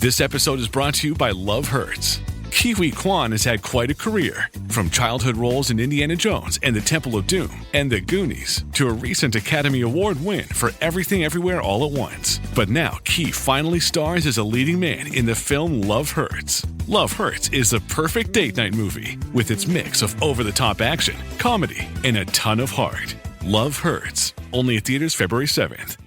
This episode is brought to you by Love Hurts. Kiwi Kwan has had quite a career, from childhood roles in Indiana Jones and the Temple of Doom and The Goonies to a recent Academy Award win for Everything Everywhere All at Once. But now Ki finally stars as a leading man in the film Love Hurts. Love Hurts is the perfect date night movie with its mix of over-the-top action, comedy, and a ton of heart. Love Hurts, only at theaters February 7th.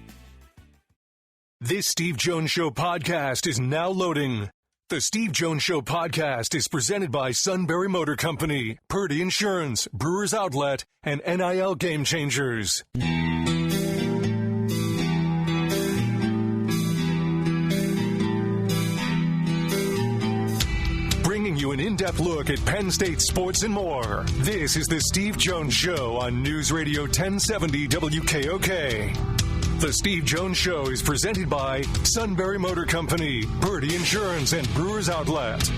This Steve Jones Show podcast is now loading. The Steve Jones Show podcast is presented by Sunbury Motor Company, Purdy Insurance, Brewers Outlet, and NIL Game Changers. Bringing you an in-depth look at Penn State sports and more. This is the Steve Jones Show on News Radio 1070 WKOK. The Steve Jones Show is presented by Sunbury Motor Company, Purdy Insurance, and Brewers Outlet.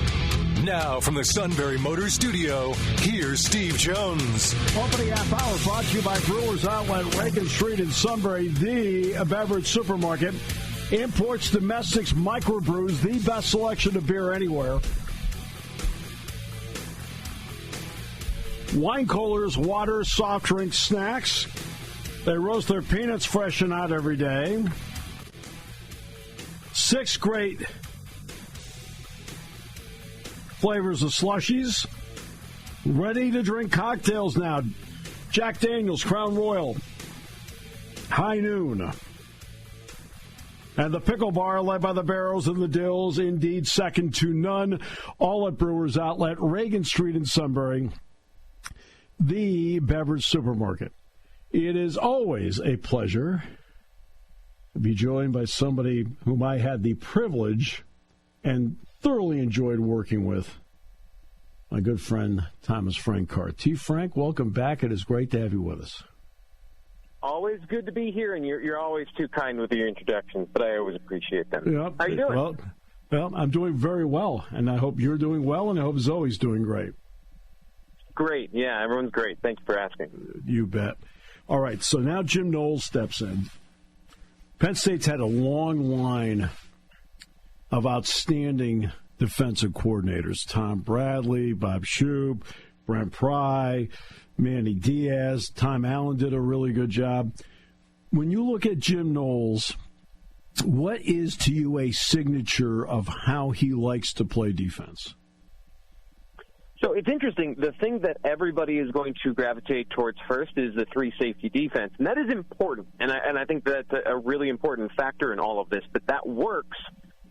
Now from the Sunbury Motor Studio, here's Steve Jones. Opening half hour brought to you by Brewers Outlet, Reagan Street in Sunbury, the beverage supermarket. Imports, domestics, microbrews, the best selection of beer anywhere. Wine coolers, water, soft drinks, snacks. They roast their peanuts fresh and out every day. 6 great flavors of slushies. Ready to drink cocktails now. Jack Daniels, Crown Royal, High Noon. And the Pickle Bar, led by the Barrels and the Dills, indeed second to none. All at Brewers Outlet, Reagan Street in Sunbury, the beverage supermarket. It is always a pleasure to be joined by somebody whom I had the privilege and thoroughly enjoyed working with, my good friend, Thomas Frank Carr. T. Frank, welcome back. It is great to have you with us. Always good to be here, and you're always too kind with your introductions, but I always appreciate them. Yep. How you doing? Well, I'm doing very well, and I hope you're doing well, and I hope Zoe's doing great. Great. Yeah, everyone's great. Thank you for asking. You bet. All right, so now Jim Knowles steps in. Penn State's had a long line of outstanding defensive coordinators. Tom Bradley, Bob Shoup, Brent Pry, Manny Diaz. Tom Allen did a really good job. When you look at Jim Knowles, what is to you a signature of how he likes to play defense? So it's interesting. The thing that everybody is going to gravitate towards first is the 3-safety defense, and that is important. And I think that's a really important factor in all of this. But that works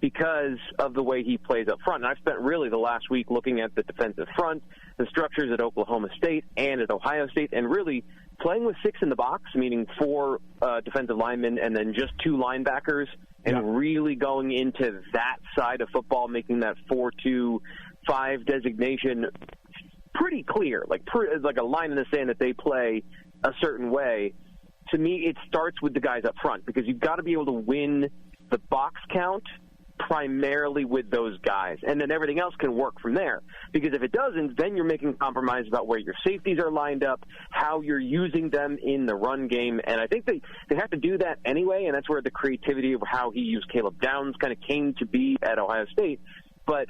because of the way he plays up front. And I've spent really the last week looking at the defensive front, the structures at Oklahoma State and at Ohio State, and really playing with 6 in the box, meaning 4 defensive linemen and then just 2 linebackers, and really going into that side of football, making that 4-2-5 designation pretty clear, like a line in the sand that they play a certain way. To me, it starts with the guys up front, because you've got to be able to win the box count primarily with those guys, and then everything else can work from there. Because if it doesn't, then you're making compromise about where your safeties are lined up, how you're using them in the run game, and I think they have to do that anyway, and that's where the creativity of how he used Caleb Downs kind of came to be at Ohio State. But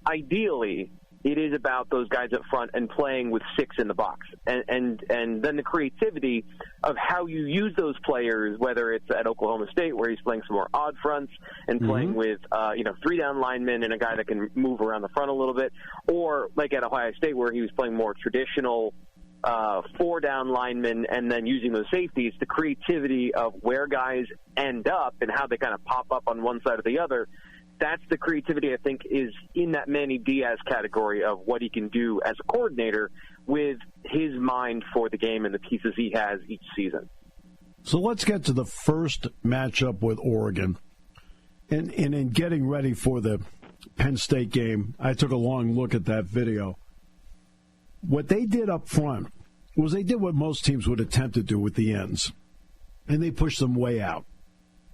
ideally, it is about those guys up front and playing with 6 in the box. And then the creativity of how you use those players, whether it's at Oklahoma State where he's playing some more odd fronts and playing with 3-down linemen and a guy that can move around the front a little bit, or like at Ohio State where he was playing more traditional 4-down linemen and then using those safeties, the creativity of where guys end up and how they kind of pop up on one side or the other. That's the creativity, I think, is in that Manny Diaz category of what he can do as a coordinator with his mind for the game and the pieces he has each season. So let's get to the first matchup with Oregon. And in getting ready for the Penn State game, I took a long look at that video. What they did up front was they did what most teams would attempt to do with the ends, and they pushed them way out.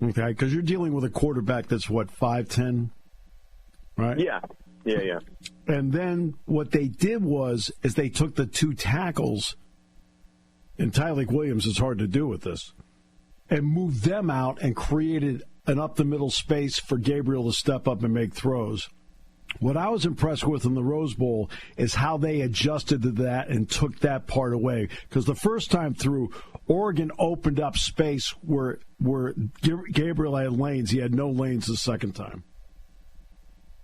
Okay, because you're dealing with a quarterback that's, 5'10", right? Yeah. And then what they did is they took the 2 tackles, and Tyleik Williams is hard to do with this, and moved them out and created an up-the-middle space for Gabriel to step up and make throws. What I was impressed with in the Rose Bowl is how they adjusted to that and took that part away. Because the first time through, Oregon opened up space where Gabriel had lanes. He had no lanes the second time.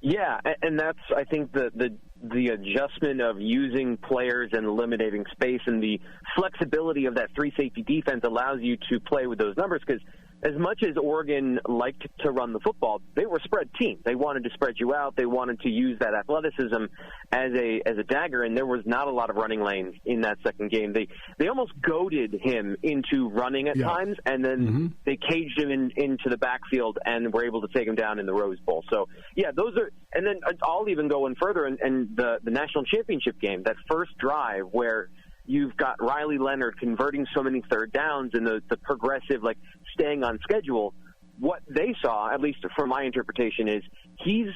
Yeah, and that's, I think, the adjustment of using players and eliminating space, and the flexibility of that three-safety defense allows you to play with those numbers, because as much as Oregon liked to run the football, they were a spread team. They wanted to spread you out. They wanted to use that athleticism as a dagger, and there was not a lot of running lanes in that second game. They almost goaded him into running at times, and then they caged him into the backfield and were able to take him down in the Rose Bowl. So, yeah, those are – and then I'll even go in further, and the national championship game, that first drive where – you've got Riley Leonard converting so many third downs and the progressive, like, staying on schedule. What they saw, at least from my interpretation, is he's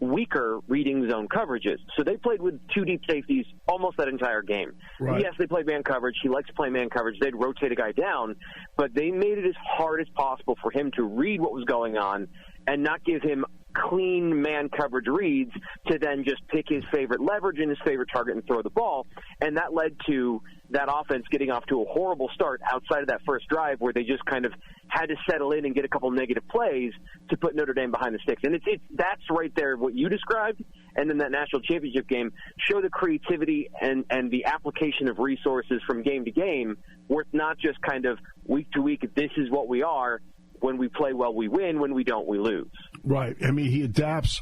weaker reading zone coverages. So they played with two deep safeties almost that entire game. Right. Yes, they played man coverage. He likes to play man coverage. They'd rotate a guy down, but they made it as hard as possible for him to read what was going on and not give him clean man coverage reads to then just pick his favorite leverage and his favorite target and throw the ball. And that led to that offense getting off to a horrible start outside of that first drive, where they just kind of had to settle in and get a couple negative plays to put Notre Dame behind the sticks. And that's right there what you described. And then that national championship game show the creativity and the application of resources from game to game, where it's not just kind of week to week, this is what we are. When we play well, we win. When we don't, we lose. Right. I mean, he adapts.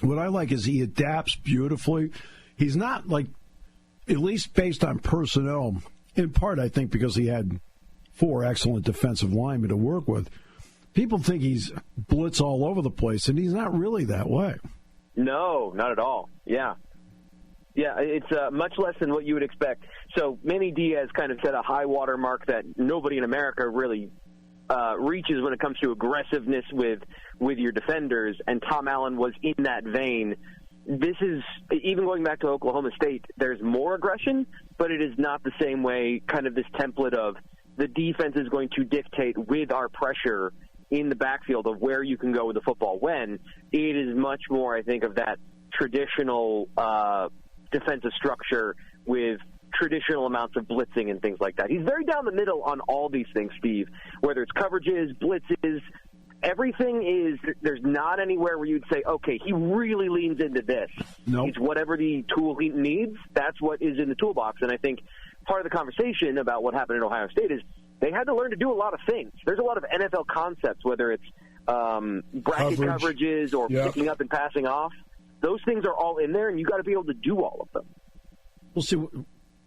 What I like is he adapts beautifully. He's not like, at least based on personnel, in part, I think, because he had 4 excellent defensive linemen to work with. People think he's blitz all over the place, and he's not really that way. No, not at all. Yeah. Yeah, it's much less than what you would expect. So Manny Diaz kind of set a high water mark that nobody in America really reaches when it comes to aggressiveness with your defenders, and Tom Allen was in that vein. This is, even going back to Oklahoma State, there's more aggression, but it is not the same way, kind of this template of the defense is going to dictate with our pressure in the backfield of where you can go with the football when. It is much more, I think, of that traditional defensive structure with traditional amounts of blitzing and things like that. He's very down the middle on all these things, Steve, whether it's coverages, blitzes, everything is, there's not anywhere where you'd say, okay, he really leans into this. Nope. It's whatever the tool he needs, that's what is in the toolbox. And I think part of the conversation about what happened at Ohio State is they had to learn to do a lot of things. There's a lot of NFL concepts, whether it's bracket coverages or picking up and passing off. Those things are all in there, and you got to be able to do all of them. We'll see.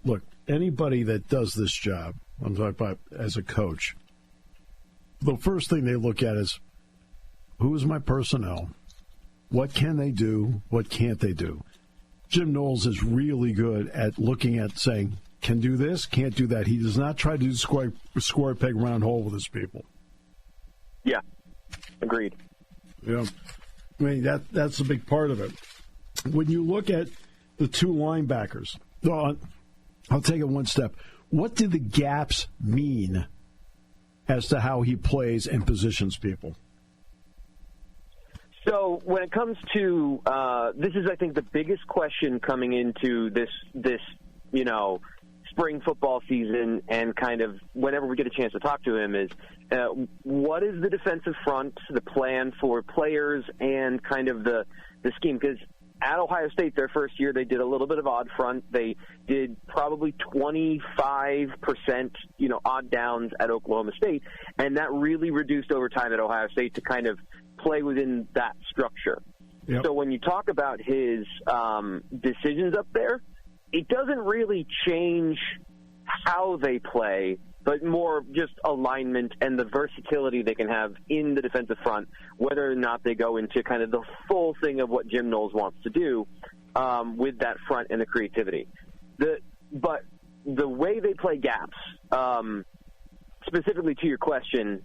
Look, anybody that does this job, I'm talking about as a coach, the first thing they look at is, who is my personnel? What can they do? What can't they do? Jim Knowles is really good at looking at saying, can do this, can't do that. He does not try to do square peg, round hole with his people. Yeah, agreed. Yeah, I mean, that's a big part of it. When you look at the two linebackers, I'll take it one step. What do the gaps mean as to how he plays and positions people? So when it comes to this is, I think, the biggest question coming into this spring football season, and kind of whenever we get a chance to talk to him, is what is the defensive front, the plan for players, and kind of the scheme? Because at Ohio State, their first year, they did a little bit of odd front. They did probably 25%, odd downs at Oklahoma State, and that really reduced over time at Ohio State to kind of play within that structure. Yep. So when you talk about his decisions up there, it doesn't really change how they play, but more just alignment and the versatility they can have in the defensive front, whether or not they go into kind of the full thing of what Jim Knowles wants to do with that front and the creativity. But the way they play gaps, specifically to your question,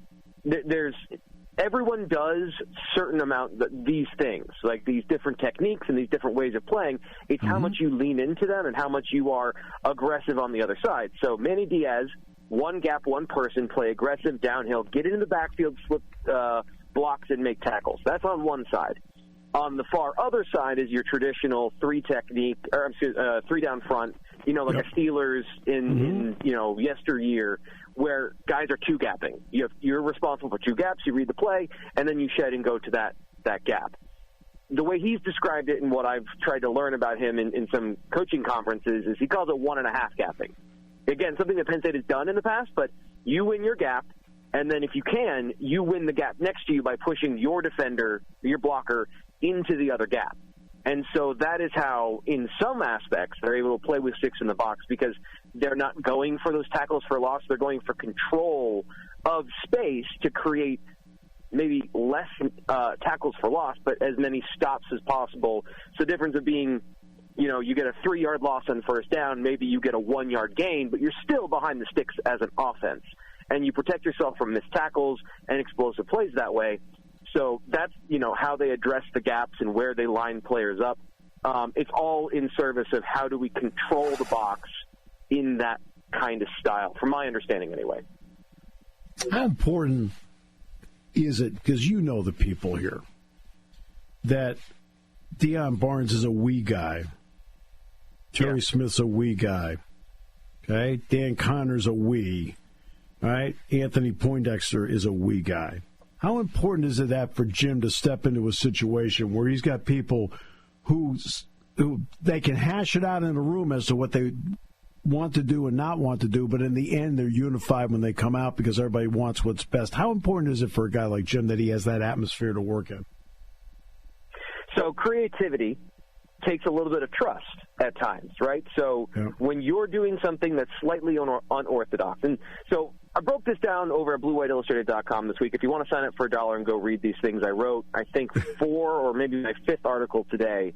everyone does certain amount these things, like these different techniques and these different ways of playing. It's how much you lean into them and how much you are aggressive on the other side. So Manny Diaz, one gap, one person, play aggressive downhill, get into the backfield, blocks and make tackles. That's on one side. On the far other side is your traditional three down front, like a Steelers in yesteryear, where guys are two gapping. You're responsible for two gaps. You read the play, and then you shed and go to that gap. The way he's described it and what I've tried to learn about him in some coaching conferences is he calls it 1.5 gapping. Again, something that Penn State has done in the past, but you win your gap, and then if you can, you win the gap next to you by pushing your defender, your blocker, into the other gap. And so that is how, in some aspects, they're able to play with six in the box because they're not going for those tackles for loss. They're going for control of space to create maybe less tackles for loss, but as many stops as possible. So the difference of being, you get a 3-yard loss on first down, maybe you get a 1-yard gain, but you're still behind the sticks as an offense. And you protect yourself from missed tackles and explosive plays that way. So that's, how they address the gaps and where they line players up. It's all in service of how do we control the box in that kind of style, from my understanding anyway. How important is it, because you know the people here, that Deion Barnes is a wee guy, Terry Smith's a wee guy, okay? Dan Connor's a wee, right? Anthony Poindexter is a wee guy. How important is it that for Jim to step into a situation where he's got people who they can hash it out in a room as to what they want to do and not want to do, but in the end they're unified when they come out because everybody wants what's best? How important is it for a guy like Jim that he has that atmosphere to work in? So creativity takes a little bit of trust at times, right? So when you're doing something that's slightly unorthodox, and so I broke this down over at BlueWhiteIllustrated.com this week. If you want to sign up for $1 and go read these things, I wrote, I think, 4 or maybe my 5th article today,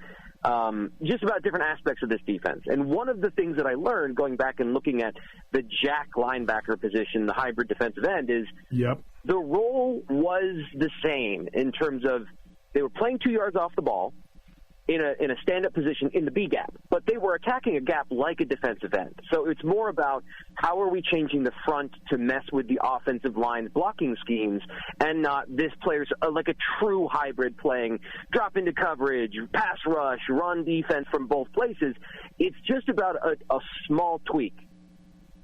just about different aspects of this defense. And one of the things that I learned going back and looking at the jack linebacker position, the hybrid defensive end, is the role was the same in terms of they were playing 2 yards off the ball in a stand-up position in the B gap, but they were attacking a gap like a defensive end. So it's more about how are we changing the front to mess with the offensive line's blocking schemes and not this player's like a true hybrid playing drop into coverage, pass rush, run defense from both places. It's just about a small tweak.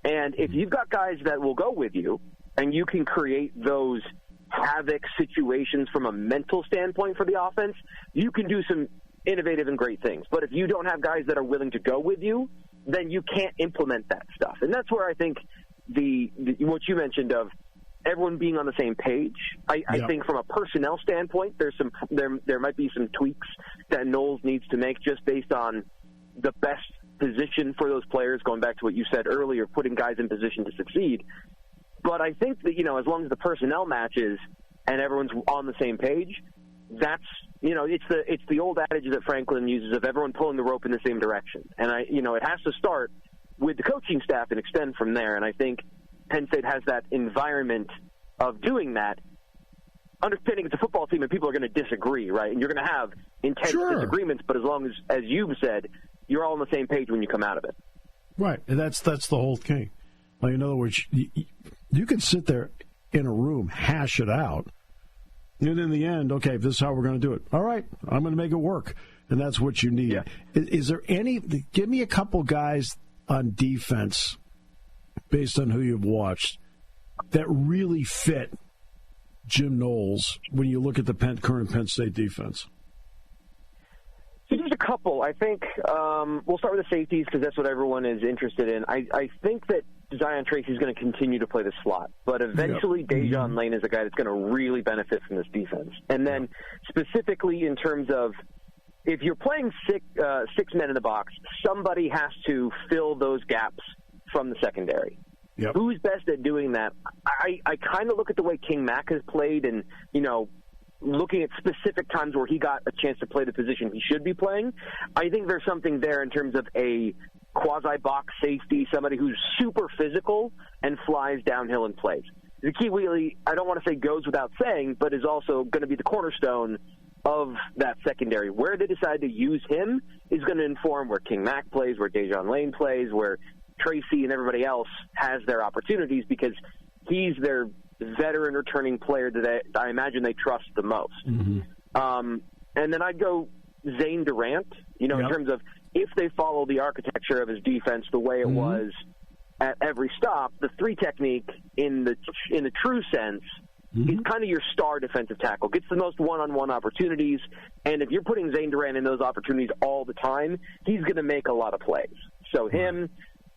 And if you've got guys that will go with you and you can create those havoc situations from a mental standpoint for the offense, you can do some innovative and great things. But if you don't have guys that are willing to go with you, then you can't implement that stuff. And that's where I think the what you mentioned of everyone being on the same page. I think from a personnel standpoint, there might be some tweaks that Knowles needs to make just based on the best position for those players, going back to what you said earlier, putting guys in position to succeed. But I think that, as long as the personnel matches and everyone's on the same page, that's, it's the old adage that Franklin uses of everyone pulling the rope in the same direction. And it has to start with the coaching staff and extend from there. And I think Penn State has that environment of doing that, understanding it's a football team and people are going to disagree, right? And you're going to have intense disagreements, but as long as you've said, you're all on the same page when you come out of it. Right, and that's the whole thing. Like, in other words, you can sit there in a room, hash it out, and in the end, okay, this is how we're going to do it. All right, I'm going to make it work, and that's what you need. Yeah. Is there give me a couple guys on defense, based on who you've watched, that really fit Jim Knowles when you look at the current Penn State defense? So just a couple. I think we'll start with the safeties because that's what everyone is interested in. I think that Zion Tracy is going to continue to play the slot, but eventually Dejon Lane is a guy that's going to really benefit from this defense. And then specifically in terms of if you're playing six men in the box, somebody has to fill those gaps from the secondary. Yep. Who's best at doing that? I kind of look at the way King Mack has played and, looking at specific times where he got a chance to play the position he should be playing. I think there's something there in terms of a quasi-box safety, somebody who's super physical and flies downhill and plays. Zakee Wheatley, I don't want to say goes without saying, but is also going to be the cornerstone of that secondary. Where they decide to use him is going to inform where King Mack plays, where Dejon Lane plays, where Tracy and everybody else has their opportunities because he's their veteran returning player that I imagine they trust the most. Mm-hmm. And then I'd go Zane Durant, in terms of if they follow the architecture of his defense the way it was at every stop, the three technique in the true sense is kind of your star defensive tackle. Gets the most one-on-one opportunities, and if you're putting Zane Durant in those opportunities all the time, he's going to make a lot of plays. So him,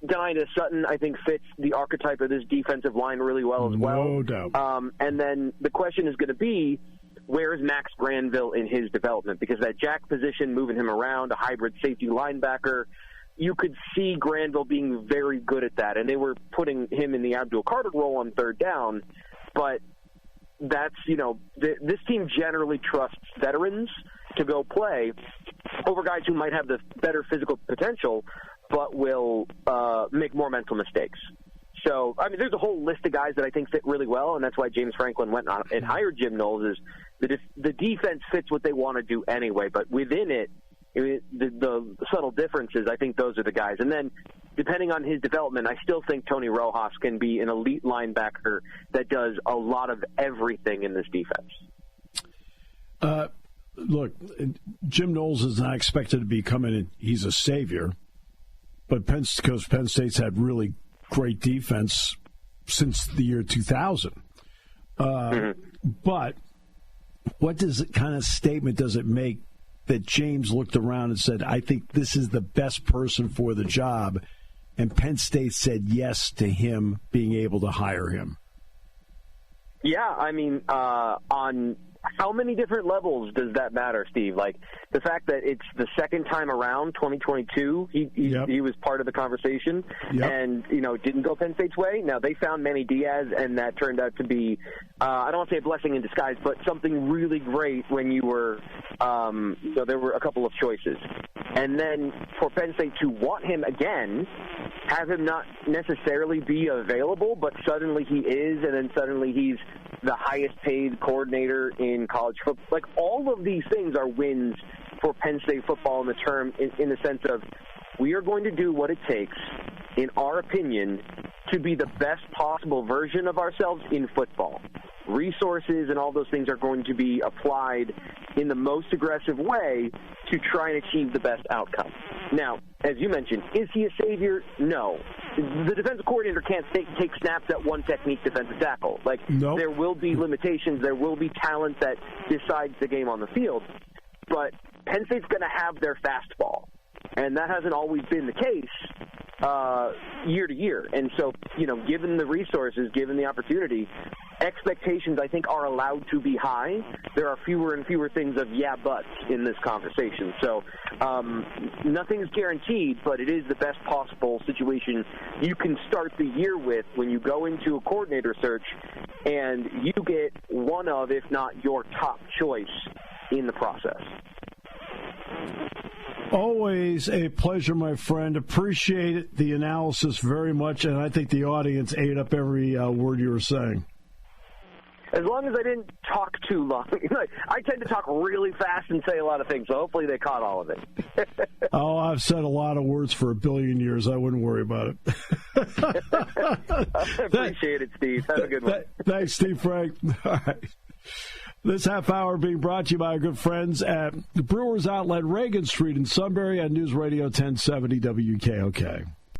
Dynasty Sutton, I think fits the archetype of this defensive line really well as well. No doubt. And then the question is going to be, where is Max Granville in his development? Because that jack position, moving him around, a hybrid safety linebacker, you could see Granville being very good at that. And they were putting him in the Abdul Carter role on third down. But that's, this team generally trusts veterans to go play over guys who might have the better physical potential but will make more mental mistakes. So, there's a whole list of guys that I think fit really well, and that's why James Franklin went on and hired Jim Knowles, is the defense fits what they want to do anyway, but within it, the subtle differences, I think those are the guys. And then, depending on his development, I still think Tony Rojas can be an elite linebacker that does a lot of everything in this defense. Look, Jim Knowles is not expected to be coming in. He's a savior, but Penn State's had really great defense since the year 2000. But what kind of statement does it make that James looked around and said, I think this is the best person for the job, and Penn State said yes to him being able to hire him? Yeah, on how many different levels does that matter, Steve? Like, the fact that it's the second time around, 2022, he was part of the conversation and, didn't go Penn State's way. Now, they found Manny Diaz, and that turned out to be, I don't want to say a blessing in disguise, but something really great when you were, there were a couple of choices. And then for Penn State to want him again, have him not necessarily be available, but suddenly he is, and then suddenly he's the highest paid coordinator in college football. Like, all of these things are wins for Penn State football in the sense of, we are going to do what it takes, in our opinion, to be the best possible version of ourselves in football. Resources and all those things are going to be applied in the most aggressive way to try and achieve the best outcome. Now, as you mentioned, is he a savior? No. The defensive coordinator can't take snaps at one technique defensive tackle. Nope. There will be limitations. There will be talent that decides the game on the field. But Penn State's going to have their fastball. And that hasn't always been the case year to year. And so, given the resources, given the opportunity, expectations, I think, are allowed to be high. There are fewer and fewer things of buts in this conversation. So nothing's guaranteed, but it is the best possible situation you can start the year with when you go into a coordinator search and you get one of, if not your top choice in the process. Always a pleasure, my friend. Appreciate the analysis very much, and I think the audience ate up every word you were saying. As long as I didn't talk too long. I tend to talk really fast and say a lot of things, so hopefully they caught all of it. I've said a lot of words for 1 billion years. I wouldn't worry about it. I appreciate it, Steve. Have a good one. Thanks, Steve Frank. All right. This half hour being brought to you by our good friends at the Brewers Outlet, Reagan Street in Sunbury on News Radio 1070 WKOK.